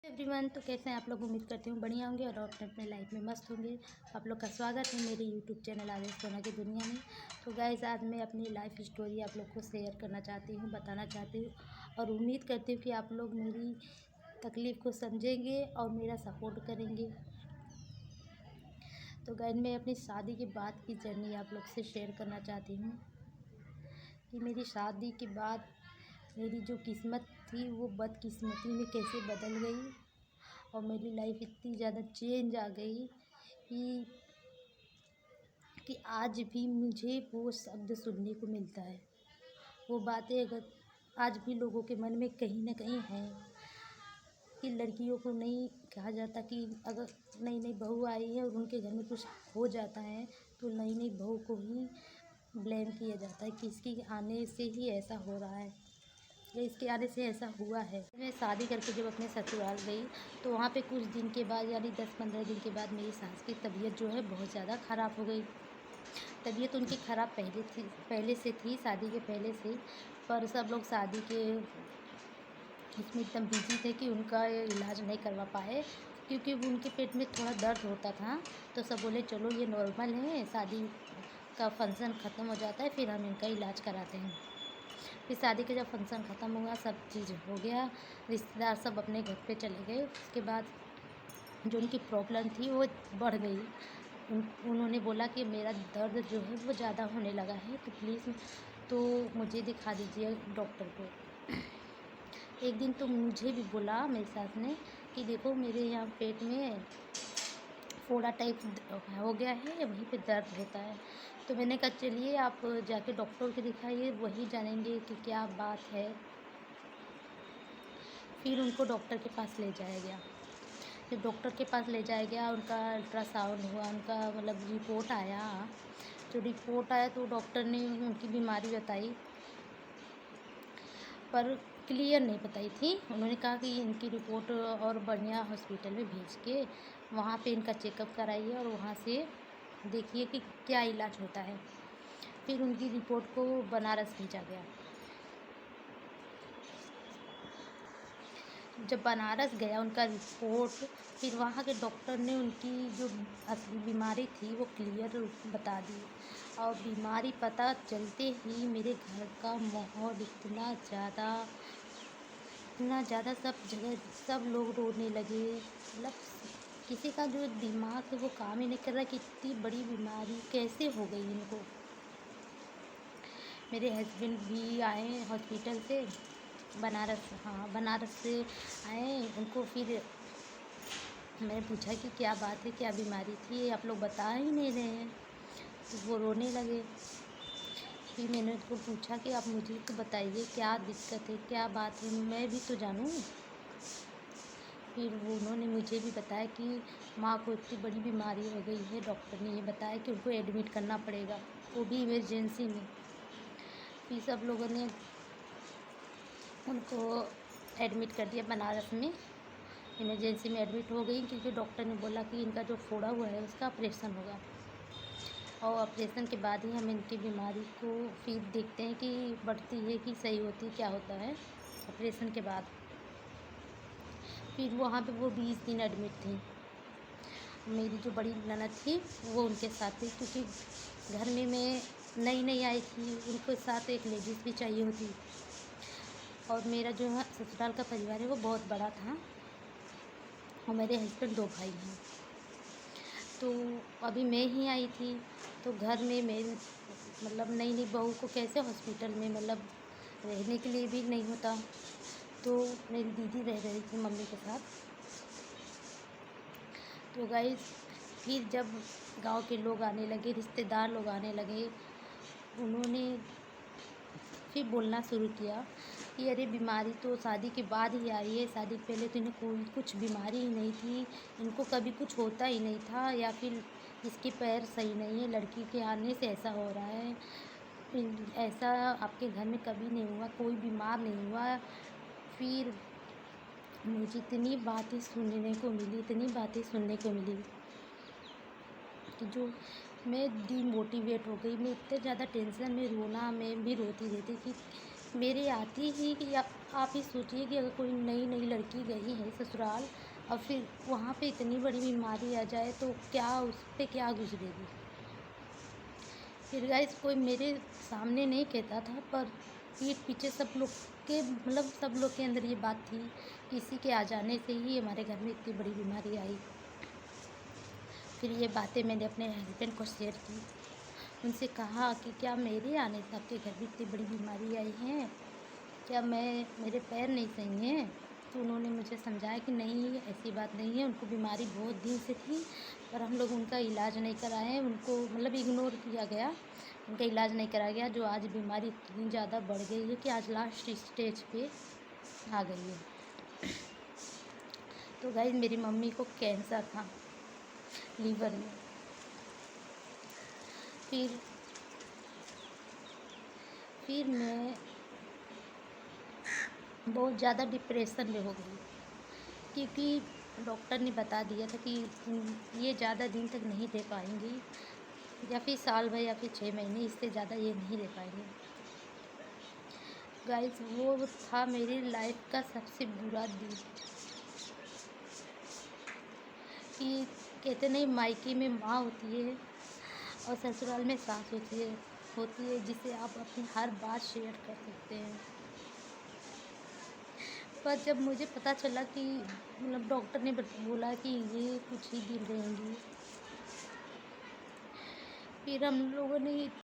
Everyone, तो कैसे हैं आप लोग। उम्मीद करती हूँ बढ़िया होंगे और अपने अपने लाइफ में मस्त होंगे। आप लोग का स्वागत है मेरे यूट्यूब चैनल आदेश सोना की दुनिया में। तो गाइस, आज मैं अपनी लाइफ स्टोरी आप लोग को शेयर करना चाहती हूँ, बताना चाहती हूँ और उम्मीद करती हूँ कि आप लोग मेरी तकलीफ़ को समझेंगे और मेरा सपोर्ट करेंगे। तो गाइस, मैं अपनी शादी के बाद की जर्नी आप लोग से शेयर करना चाहती हूँ कि मेरी शादी के बाद मेरी जो किस्मत थी वो बदकिस्मती में कैसे बदल गई और मेरी लाइफ इतनी ज़्यादा चेंज आ गई कि आज भी मुझे वो शब्द सुनने को मिलता है। वो बातें अगर आज भी लोगों के मन में कहीं ना कहीं हैं कि लड़कियों को नहीं कहा जाता कि अगर नई नई बहू आई है और उनके घर में कुछ हो जाता है तो नई नई बहू को ही ब्लेम किया जाता है कि इसके आने से ही ऐसा हो रहा है या इसके आने से ऐसा हुआ है। मैं शादी करके जब अपने ससुराल गई तो वहाँ पे कुछ दिन के बाद यानी 10-15 दिन के बाद मेरी सास की तबीयत जो है बहुत ज़्यादा ख़राब हो गई। तबीयत उनकी ख़राब पहले से थी, शादी के पहले से। पर सब लोग शादी के इसमें एकदम बिजी थे कि उनका इलाज नहीं करवा पाए क्योंकि उनके पेट में थोड़ा दर्द होता था। तो सब बोले चलो ये नॉर्मल है, शादी का फंक्शन ख़त्म हो जाता है फिर हम इनका इलाज कराते हैं। फिर शादी का जब फंक्शन ख़त्म हुआ, सब चीज़ हो गया, रिश्तेदार सब अपने घर पे चले गए। उसके बाद जो उनकी प्रॉब्लम थी वो बढ़ गई। उन्होंने बोला कि मेरा दर्द जो है वो ज़्यादा होने लगा है तो प्लीज़ तो मुझे दिखा दीजिए डॉक्टर को। एक दिन तो मुझे भी बोला मेरी सास ने कि देखो मेरे यहाँ पेट में फोड़ा टाइप हो गया है, वहीं पे दर्द होता है। तो मैंने कहा चलिए आप जाके डॉक्टर को दिखाइए, वही जानेंगे कि क्या बात है। फिर उनको डॉक्टर के पास ले जाया गया। जब डॉक्टर के पास ले जाया गया, उनका अल्ट्रासाउंड हुआ, उनका मतलब रिपोर्ट आया। जो रिपोर्ट आया तो डॉक्टर ने उनकी बीमारी बताई पर क्लियर नहीं बताई थी। उन्होंने कहा कि इनकी रिपोर्ट और बढ़िया हॉस्पिटल में भेज के वहाँ पे इनका चेकअप कराइए और वहाँ से देखिए कि क्या इलाज होता है। फिर उनकी रिपोर्ट को बनारस भेजा गया। जब बनारस गया उनका रिपोर्ट, फिर वहाँ के डॉक्टर ने उनकी जो असली बीमारी थी वो क्लियर बता दी। और बीमारी पता चलते ही मेरे घर का माहौल इतना ज़्यादा सब जगह सब लोग रोने लगे। मतलब किसी का जो दिमाग है वो काम ही नहीं कर रहा कि इतनी बड़ी बीमारी कैसे हो गई इनको। मेरे हस्बैंड भी आए हॉस्पिटल से, बनारस से आए। उनको फिर मैंने पूछा कि क्या बात है, क्या बीमारी थी, आप लोग बता ही नहीं रहे हैं। तो वो रोने लगे। फिर मैंने उनको पूछा कि आप मुझे तो बताइए क्या दिक्कत है, क्या बात है, मैं भी तो जानूँ। फिर वो उन्होंने मुझे भी बताया कि माँ को इतनी बड़ी बीमारी हो गई है, डॉक्टर ने ये बताया कि उनको एडमिट करना पड़ेगा, वो भी इमरजेंसी में। फिर सब लोगों ने उनको एडमिट कर दिया बनारस में। इमरजेंसी में एडमिट हो गई क्योंकि डॉक्टर ने बोला कि इनका जो फोड़ा हुआ है उसका ऑपरेशन होगा और ऑपरेशन के बाद ही हम इनकी बीमारी को फिर देखते हैं कि बढ़ती है कि सही होती है, क्या होता है ऑपरेशन के बाद। फिर वहाँ पे वो 20 दिन एडमिट थी। मेरी जो बड़ी ननद थी वो उनके साथ थी क्योंकि घर में मैं नई नई आई थी, उनके साथ एक लेडीज़ भी चाहिए होती। और मेरा जो है ससुराल का परिवार है वो बहुत बड़ा था और मेरे हस्बैंड 2 भाई हैं। तो अभी मैं ही आई थी तो घर में मेरी मतलब नई नई बहू को कैसे हॉस्पिटल में मतलब रहने के लिए भी नहीं होता। तो मेरी दीदी रह रही थी मम्मी के साथ। तो गाइस, फिर जब गांव के लोग आने लगे, रिश्तेदार लोग आने लगे, उन्होंने फिर बोलना शुरू किया कि अरे बीमारी तो शादी के बाद ही आई है, शादी के पहले तो इन्हें कोई कुछ बीमारी ही नहीं थी, इनको कभी कुछ होता ही नहीं था, या फिर इसके पैर सही नहीं है, लड़की के आने से ऐसा हो रहा है, ऐसा आपके घर में कभी नहीं हुआ, कोई बीमार नहीं हुआ। फिर मुझे इतनी बातें सुनने को मिली कि जो मैं डीमोटिवेट हो गई। मैं इतने ज़्यादा टेंशन में मैं भी रोती रहती कि मेरे आती ही कि आप ही सोचिए कि अगर कोई नई नई लड़की गई है ससुराल और फिर वहाँ पे इतनी बड़ी बीमारी आ जाए तो क्या उस पे क्या गुजरेगी। फिर गाइस कोई मेरे सामने नहीं कहता था, पर पीठ पीछे सब लोग के मतलब सब लोग के अंदर ये बात थी कि इसी के आ जाने से ही हमारे घर में इतनी बड़ी बीमारी आई। फिर ये बातें मैंने अपने हस्बैंड को शेयर की, उनसे कहा कि क्या मेरे आने से आपके घर में इतनी बड़ी बीमारी आई है, क्या मेरे पैर नहीं सही हैं। तो उन्होंने मुझे समझाया कि नहीं ऐसी बात नहीं है, उनको बीमारी बहुत दिन से थी पर हम लोग उनका इलाज नहीं कराए, उनको मतलब इग्नोर किया गया, उनका इलाज नहीं कराया गया, जो आज बीमारी इतनी ज़्यादा बढ़ गई है कि आज लास्ट स्टेज पे आ गई है। तो गाइस मेरी मम्मी को कैंसर था लीवर में। फिर मैं बहुत ज़्यादा डिप्रेशन में हो गई, क्योंकि डॉक्टर ने बता दिया था कि ये ज़्यादा दिन तक नहीं दे पाएंगी, या फिर साल भर या फिर 6 महीने, इससे ज़्यादा ये नहीं दे पाएंगे। गाइस वो था मेरी लाइफ का सबसे बुरा दिन, कि कहते नहीं मायके में माँ होती है और ससुराल में सास होती है जिसे आप अपनी हर बात शेयर कर सकते हैं। पर जब मुझे पता चला कि मतलब डॉक्टर ने बोला कि ये कुछ ही दिन रहेंगी, फिर हम लोगों ने